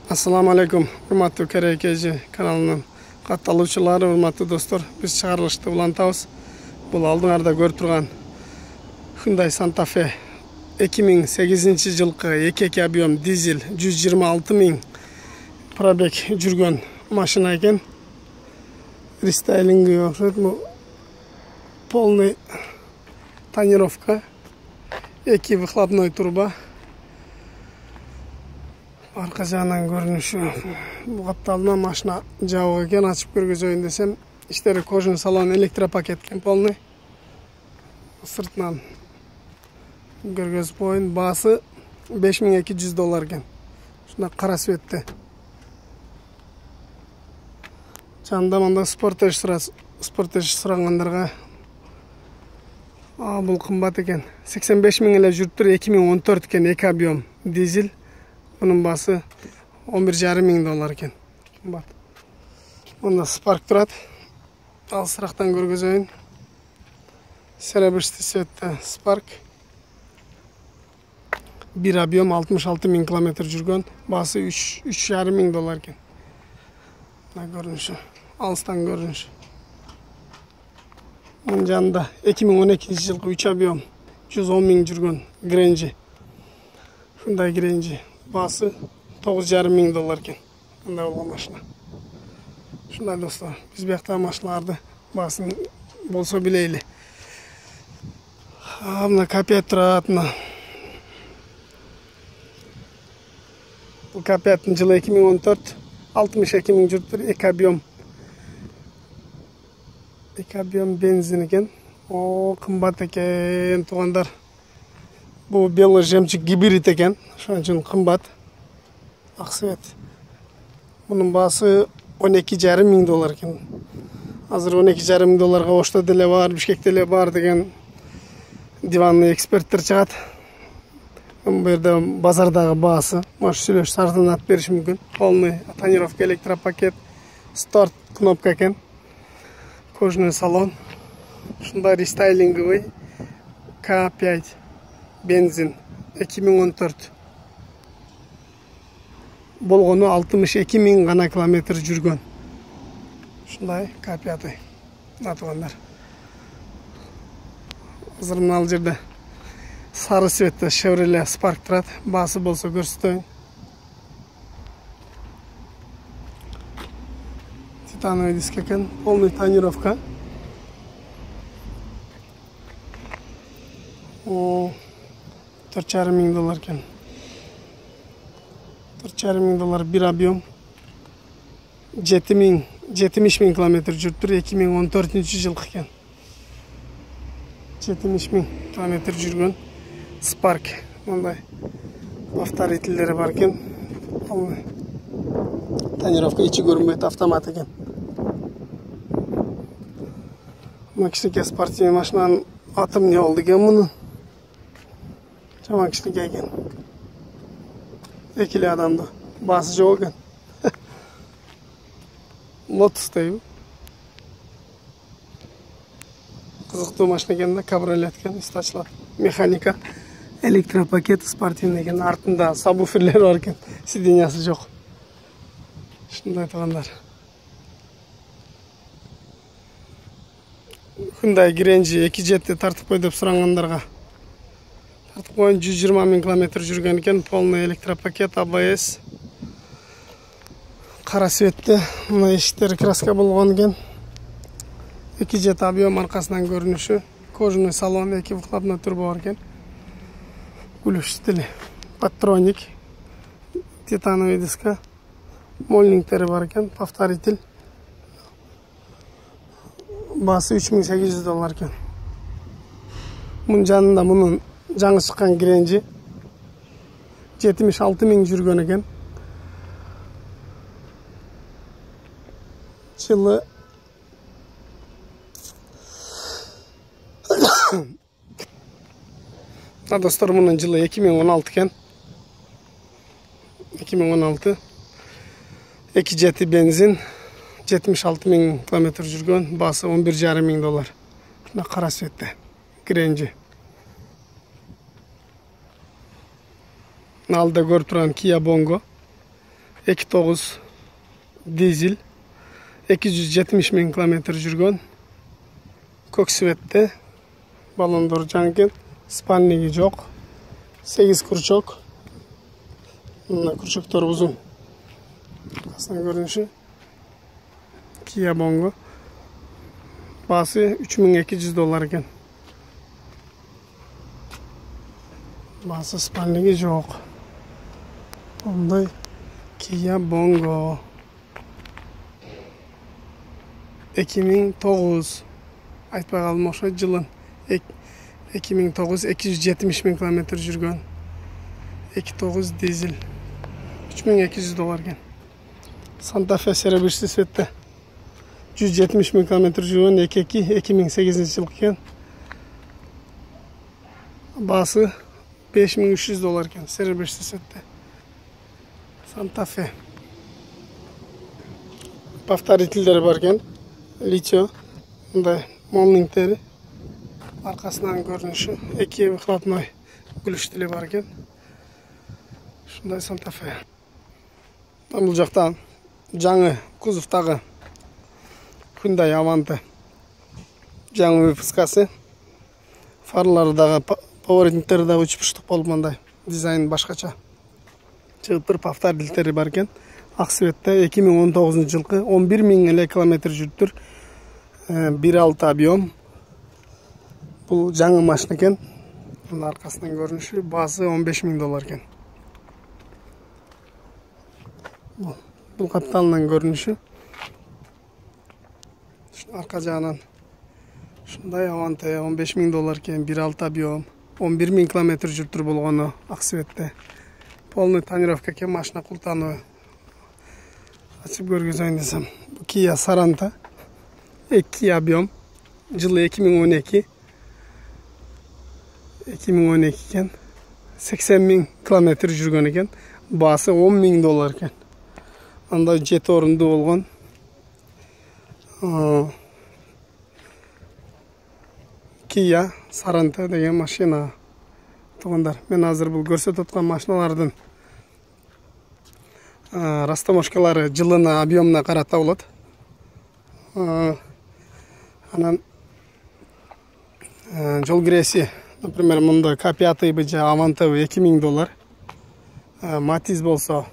Assalamu alaikum, урматтуу Керекежи каналынын катталуучулары, урматтуу достор. Биз чыгарылышты улантабыз. Бул алдыңарда көрүп турган Hyundai Santa Fe 2008 жылкы 2.2 объем дизель 126 000 пробег жүргөн машина экен. Рестайлинги окшойт. Полный тонировка, 2 выхлопной труба. Арка жагынан көрүнүшү капталына машина жабык экен. Ачып көргөзөйүн десем, иштери кожаный салон, электропакет экен полный. Сыртынан көргөзүп коеюн. Баасы $5200 экен. Ушундай кара светте. Жанында мында спорттеж сурагандарга бул кымбат экен. 85 000 эле жүрүптүр. 2014 экен, 2 объем дизель. Bunun bası $11,500 eкен. Kımbat. Bunda Spark турат. Ал сырактан көргөзөйүн. Серебристый цветте Spark. 1 объем 66 000 км жүргөн. Басы $3,500 экен. Мына көрүнүшү. Алыстан көрүнүшү. Мунун жанында 2012 жылкы 3 объем 110 000 жүргөн Grange. Hyundai Grange. Bası $9,500 eкен. Мындай болгон машина. Ушундай достор, биз бияктагы машиналарды баасын болсо билейли. Мына K5 турат. Бул K5 жылы 2014, 62 000 жүрүптүр, 2 объем. 2 объем бензин экен. Кымбат экен, туугандар. Бул белый жемчуг гибрид экен. Ошон үчүн кымбат. Ак свет. Мунун баасы $12,500 экен. Азыр $12,500 Ошто деле бар, Бишкекте деле бар деген диванный эксперттер чыгат. Бу жерде базардагы баасы. Может сүйлөшүп сардан ат бериши мүмкүн. Полный тонировка, электропакет, старт кнопка экен. Кожаный салон. Ушундай рестайлинговый K5 бензин 2014. Болгону 62 000 гана километр жүргөн. Ушундай K5. Натугандар. Азыр мына жерде сары цветте Chevrolet Spark турат. Баасы болсо көрсөтөйүн. Титановый диск экен, полный тонировка. $4,500 экен. $4,500 bir объем. 70 000 километр жүрүптүр. 2014 жылкы экен. 70 000 километр жүргөн Spark. Мындай повторительдери бар экен. Тонировка ичи көрүнбөйт, автомат экен. Мына кичинекей спортивный машинанын аты эмне болду экен мунун? Жаман кичинекей экен. Экили адамды. Баасы жок экен. Lotus дейби. Кызыктуу машина экен да, кабриолет экен, истачылат. Механика, электропакет, спортивный экен. Артында сабвуферлер бар экен. Сиденьясы жок. Ушундай туугандар. Hyundai Grange 2.7 тартып кой деп сурагандарга тартып коюн. 120 000 км жүргөн экен. Полный электропакет, ABS. Кара светте. Мына эшиктери краска болгон экен. 2.7 объем аркасынан көрүнүшү. Кожаный салон, 2 выхлопной труба бар экен. Ключ стили. Патроник. Титановый диска. Мольниктери бар экен. Повторитель. Баасы $3,800 экен. Мунун жанында мунун жаңы чыккан Grange 76 000 жүргөн экен. Жылы достор, мунун жылы 2016 экен. 2016. 2.7 бензин 76 000 км жүргөн. Баасы $11,500. Мына кара светте Grange. Алда көрүп турган Kia Bongo. 2.9 dizel 270 ming kilometr жүргөн. Көк светте баллондор жаңы экен, спальниги жок. 8 күрчөк. Мына күрчөктөр узун. Касынан көрүнүшү Kia Bongo. Баасы $3200 экен. Баасы спальниги жок. Ондай Kia Bongo 2009 айтпай калдым ошо жылын. 2009 270 миң километр жүргөн. 2.9 дизель. $3200 экен. Santa Fe серебряный светте 170 миң километр жүргөн. 2008 жылы экен. Баасы $5300 экен. Серебряный светте. Santa Fe. Повторительдери бар экен. Литио. Мындай молнингтери. Аркасынан көрүнүшү 2 выхлопной күлүштүле бар экен. Ушундай Santa Fe. Бул жакта жаңы кузовтагы Hyundai Avante. Жаңы выпускасы. Фарлары дагы, поворотниктери дагы 3 бурчтук болуп мындай. Дизайн башкача. Чыгып повторительдери бар экен. Ак светте 2019 жылкы 11 миң эле километр жүрүптүр. 1.6 объем. Бул жаңы машина экен. Мына аркасынан көрүнүшү баасы $15,000 экен. Бул капталынан көрүнүшү. Арка жагынан ушундай Avante $15,000 экен. 1.6 объем. 11 миң километр жүрүптүр болгону ак светте. Полный тонировка экен, машина култануу. Ачып көргөзөйүн десем. Бул Kia Sorento. 2 объем. Жылы 2012. 2012 экен. 80 миң километр жүргөн экен. Баасы $10,000 экен. Анда 7 орунду болгон. Kia Sorento деген машина. Тугандар, мен азыр бул көрсөтүп аткан машиналардын растаможкалары жылына, объемуна карата болот. Анан жол киреси, например, мындай K5 же Avante $2,000. Matiz болсо,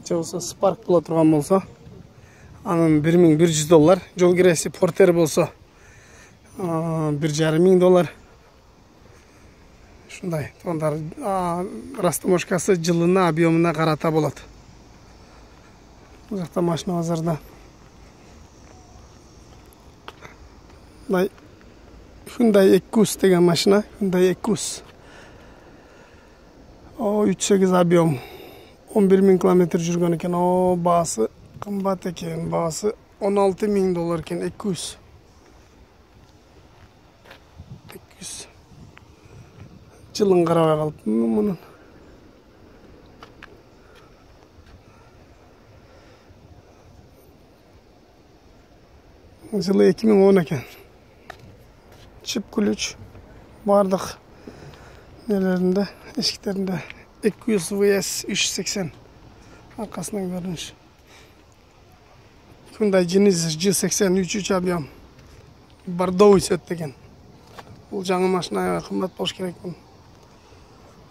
же болсо Spark боло турган болсо, анын $1,100. Жол киреси Porter болсо $1,500. Ушундай, тугандар, растаможкасы жылына, объемуна карата болот. Бул жакта машина базарда. Hyundai Equus деген машина. Hyundai Equus. 3.8 объем. 11 миң километр жүргөн экен. Баасы кымбат экен. Баасы $16,000 экен. Equus. Жылын карабай калыптмын мунун. Жылы 2010 экен. Чип ключ бардык нелеринде, эшиктеринде. Equus VS 380. Аркасынан көрүнүш. Hyundai Genesis G80 3.3 объем. Бордовый цвет экен. Бул жаңы машина кымбат болуш керек.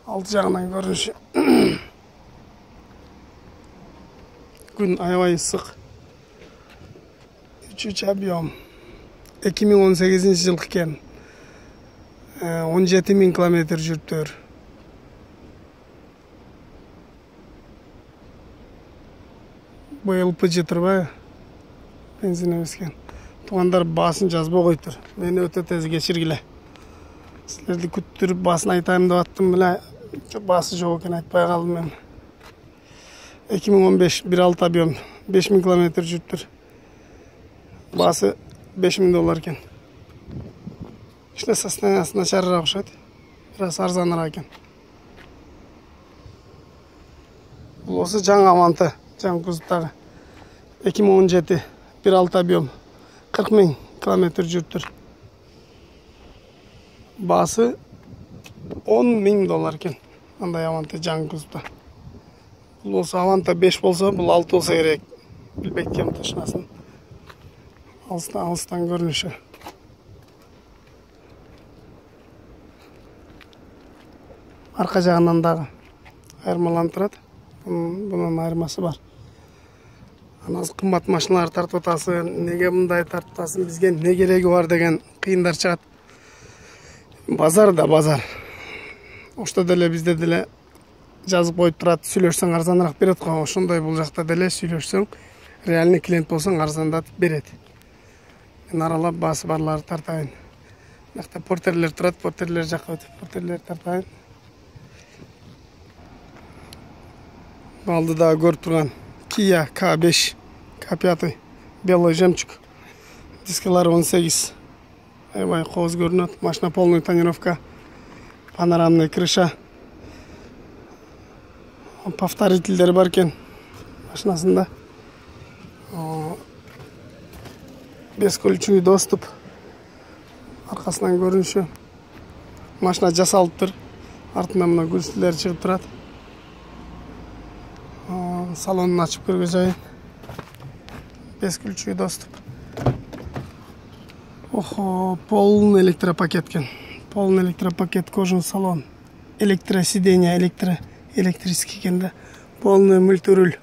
Алты жагынан көрүнүшү. Күн аябай ысык. 3.3 объем. 2018 жылкы экен. 17 миң километр жүрүптүр. Бу LPG турбайбы? Бензин эмес экен. Тугандар, баасын жазбай койтур. Мени өтө тез кечиргиле. Силерди күттүрүп баасын айтайын деп аттым беле. Баасы жок экен, айтпай калдым мен. 2015 1.6 объем 5 миң километр жүрүптүр. Баасы $5,000 экен. Иште состояниясы начарыраак окшойт. Бираз арзаныраак экен. Бул осы жаңы Avante, жаңы кузовтагы 2017 1.6 объем 40 миң километр жүрүптүр. Баасы $10,000 экен. Андай Avante жаңы кузовта. Бул болсо Аванта 5 болсо, бул 6 болсо керек. Билбейм тышынасын. Алыстан көрүнүшү. Арка жагынан дагы айырмаланып турат. Bunun ayırması var. Анасы кымбат машиналар тартып атасың, неге мындай тартып атасың, бизге не кереги бар деген кыйындар чыгат. Базар да базар. Ошто деле бизде деле жазып коюп турат, сүйлөшсөң арзаныраак берет го. Ошондой бул жакта деле сүйлөшсөң, реальный клиент болсоң арзандатып берет. Мен аралап баасы барларды тартайын. Мынакта портерлер турат, портерлер жакка өтүп, портерлер тартайын. Алдыда көрүп турган Kia K5, K5, белый жемчуг. Дискалары 18. Аябай кооз көрүнөт. Машина полный тонировка. Панорамный крыша. Повторительдер бар экен машинасында. Бескөлчүй доступ. Аркасынан көрүнүшү. Машина жасалыптыр. Артынан мына гүлсүлөр чыгып турат. Салонун ачып көргөзөйүн. Бескөлчүй доступ. Охо, полный электропакет экен. Полный электропакет, кожаный салон. Электросиденье, электрический экен да. Полный мультируль.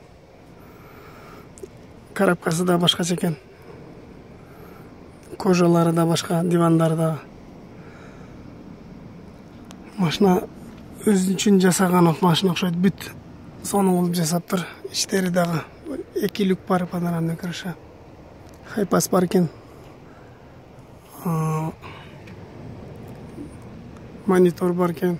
Коробкасы да башкача экен. Кожалары да башка, дивандары да. Машина өзү үчүн жасаган машина окшойт. Бүт соны кылып жасаптыр. Иштери дагы 2 люк бар, панорамный крыша. Хайпас бар экен. Монитор бар экен.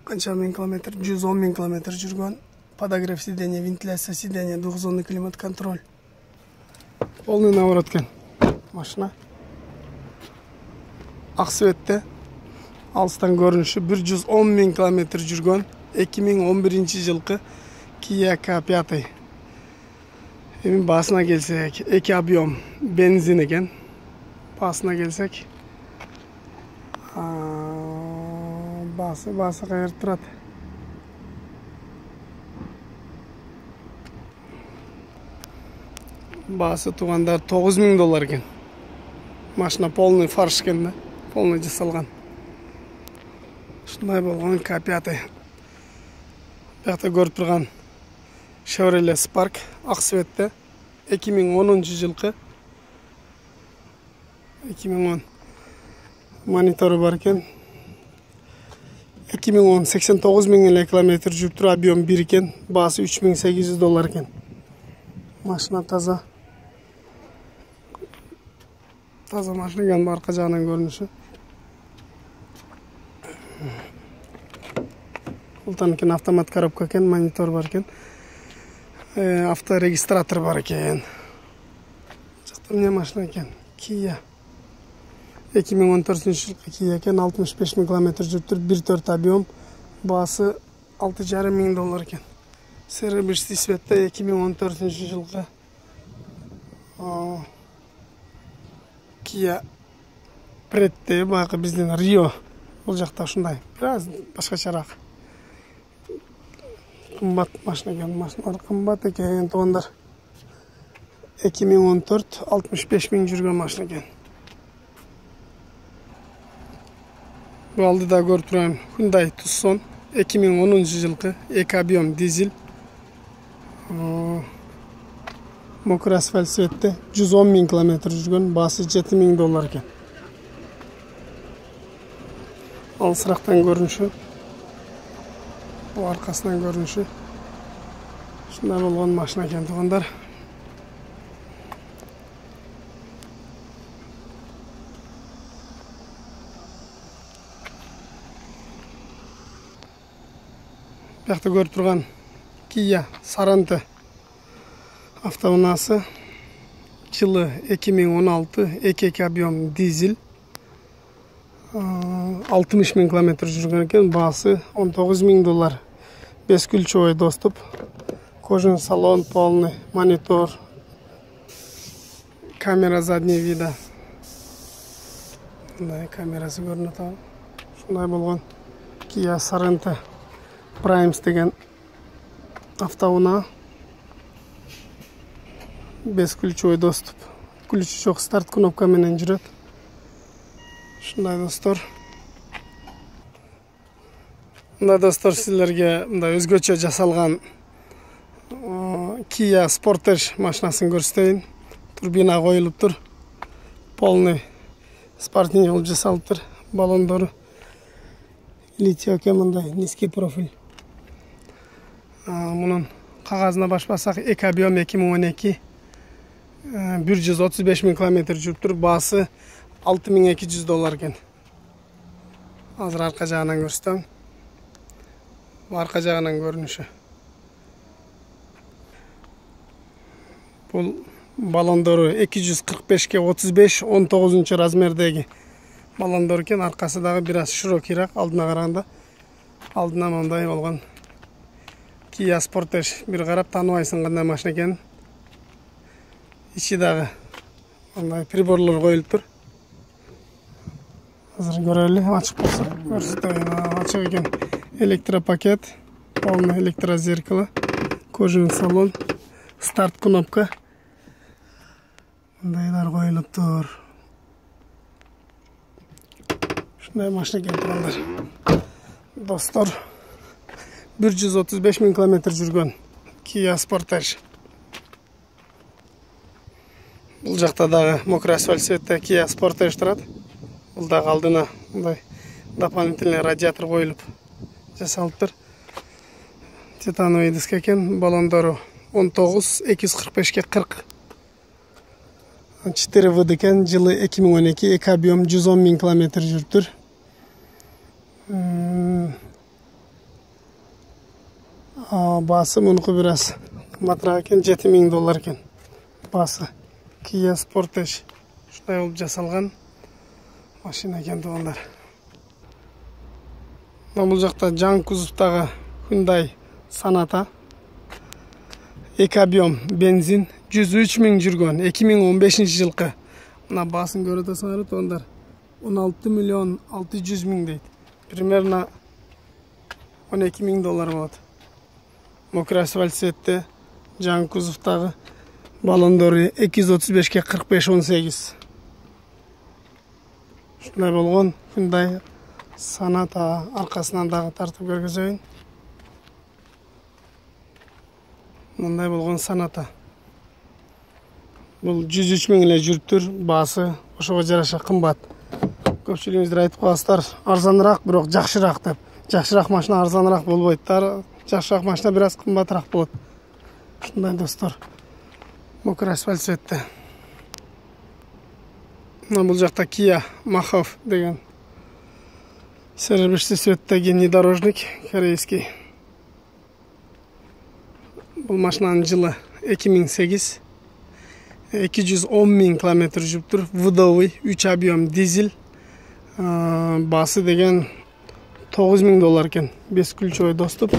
Канча миң километр? 110 000 километр жүргөн. Подогрев сиденья, вентиляция сиденья, двухзонный климат контроль. Полный наворот экен машина. Ак светте. Алыстан көрүнүшү 110 000 километр жүргөн. 2011 жылкы Kia K5. Эми басына келсек, 2 объем бензин экен. Басына келсек, басы кайер турат. Басы тугандар $9,000 экен. Машина полный фарш экен да, полный жасалган. Ушундай болгон K5. Бuyakta көрүп турган Chevrolet Spark ак светте 2010 жылкы. 2010 монитору бар экен. 2010 89 000 километр жүрүп туруп, объем 1 экен. Баасы $3,800 экен. Машина таза. Таза машина экен, арка жагынан көрүнүшү. Ултан экен, автомат коробка экен, монитор бар экен. Авторегистратор бар экен. Жакта эмне машина экен? Kia. 2014 жылкы Kia экен, 65 000 километр жүрүп, 1.4 объем, баасы $6,500 экен. Серебристый цветте 2014 жылкы Kia Prette, баягы биздин Rio. Бул жакта ушундай, бираз башкачараак. Кымбат машина экен, машиналар кымбат экен, туугандар. 2014 65 000 жүргөн машина экен. Бул алдыда көрүп турган Hyundai Tucson 2010 жылкы 2 объем дизель. Мокрый асфальт цветте 110 000 километр жүргөн, баасы $7,000 экен. Алысырактан көрүнүшү. Бул аркасынан көрүнүшү. Ушундай болгон машина экен, туугандар. Бuyakта көрүп турган Kia Sorento автоунаасы. Жылы 2016, 2 объем дизель. 60 000 километр жүргөн экен, баасы $19,000. Бескөлчүй доступ. Кожаный салон, полный монитор. Камера заднего вида. Мындай камерасы көрүнөт. Ушундай болгон. Kia Sorento Primes деген автоунаа. Бесключевой доступ. Ключ жок, старт кнопка менен жүрөт. Ушундай достор. Мында достор силерге мындай өзгөчө жасалган Kia Sportage машинасын көрсөтөйүн. Турбина коюлуптур. Полный спортивный кылып жасалыптыр. Баллондору литий экен, мындай низкий профиль. Мунун кагазына башпасак, эко-объем 2012 135 000 километр жүрүптүр. Баасы $6200 экен. Азыр арка жагынан көрсөтөм. Арка жагынан көрүнүшү. Бул баллондору 245/35 19 размердеги баллондор экен. Аркасы дагы бир аз широкийраак алдына караганда. Алдынан мындай болгон Kia Sportage. Бир карап тааныбайсың кандай машина экенин. Ичи дагы мындай приборлор коюлуптур. Азыр көрөлү, ачык болсо көрсөтөйүн. Ачык экен. Электропакет, полный электрозеркало, кожаный салон, старт кнопка. Мындайлар коюлуптур. Ушундай машина экен тугандар. Достор, 135 000 километр жүргөн Kia Sportage. Бул жакта дагы мокрый асфальт цветте Kia Sportage турат. Бул дагы алдына мындай дополнительный радиатор коюлуп жасалыптыр. Титановый диск экен. Баллондору 19-245/40. 4 выд экен. Жылы 2012, эко-объем 110 000 километр жүрүптүр. Баасы мунуку бир аз кымбатыраак экен, $7000 экен. Баасы Kia Sportage. Ушундай болуп жасалган машина экен тугандар. Бул жакта жаңы кузовтагы Hyundai Sonata. Эко-объем бензин 103 000 жүргөн 2015 жылкы. Мына баасын көрүп атасыңар тугандар. 16 600 000 дейт. Примерно $12 000 болот. Мокрый асфальт цветте, жаңы кузовтагы баллондору 235/45-18. Ушундай болгон Hyundai Sonata. Аркасынан дагы тартып көргөзөйүн. Мындай болгон Sonata. Бул 103 000 эле жүрүптүр. Баасы ошого жараша кымбат. Көпчүлүгүңүздөр айтып каласыздар, арзаныраак, бирок жакшыраак деп. Жакшыраак машина арзаныраак болбойт. Жакшыраак машина бир аз кымбатыраак болот. Ушундай достор. Мокрый асфальт цветте. Бул жакта Kia Machov деген серебристый цветтеги внедорожник корейский. Бул машинанын жылы 2008. 210 000 километр жүрүптүр. Выдовый 3 объем дизель. Баасы деген $9000 экен. Бесключевой доступ.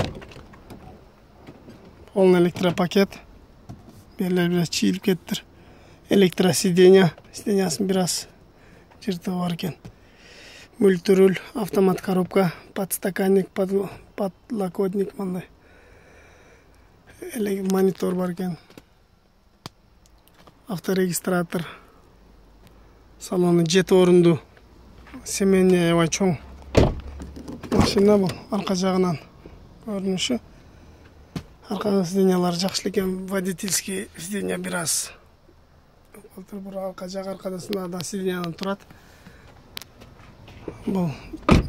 Полный электропакет. Берлер бир аз чийилип кеттир. Электросиденье. Сиденьясын бир аз жыртыгы бар экен. Мультируль, автомат коробка, подстаканник, подлокотник мындай. Монитор бар экен. Авторегистратор. Салону 7 орунду. Семейный аябай чоң машина бул. Арка жагынан көрүнүшү. Арка сиденьялары жакшы экен. Водительский сиденья бир аз. Бул арка жак аркадасында да сиденьядан турат. Бул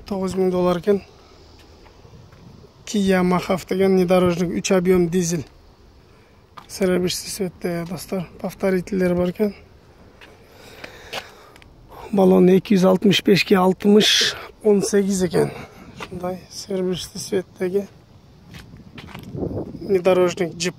$9000 экен. Kia Machov деген внедорожник 3 объем дизель. Серебристый цветте достор. Повторительдер бар экен. Баллон 265/60-18 экен. Ушундай серебристый цветтеги внедорожник джип.